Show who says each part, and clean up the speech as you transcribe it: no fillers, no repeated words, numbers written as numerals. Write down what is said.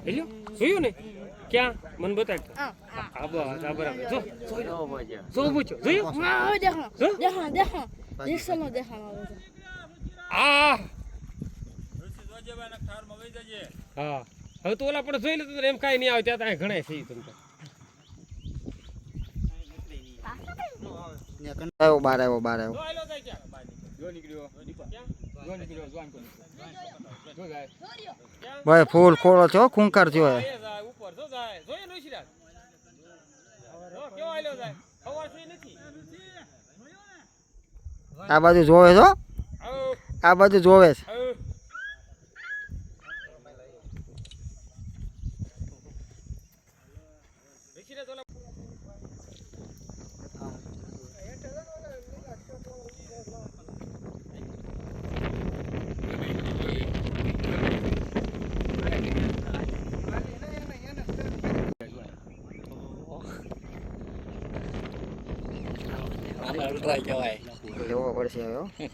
Speaker 1: હેલ્યો જોયું ને ક્યાં મને બતાડ આ બસ આ બરાબર જો જો પૂછો જોયું આ હા હવે તો ઓલા પણ જોઈ લે તો એમ કાઈ નહીં આવે ત્યાં ઘણા છે તમને
Speaker 2: આવ્યો બાર આવ્યો ભાઈ ફૂલ ખોળો છો ખૂંખાર થયો હે
Speaker 1: ઉપર જો જાય જોય નોશીરાજ જો કેવો આલ્યો જાય ખબર છે નથી
Speaker 2: આ બાજુ જોવે છો આ બાજુ જોવે છે લેવો પડશે હવે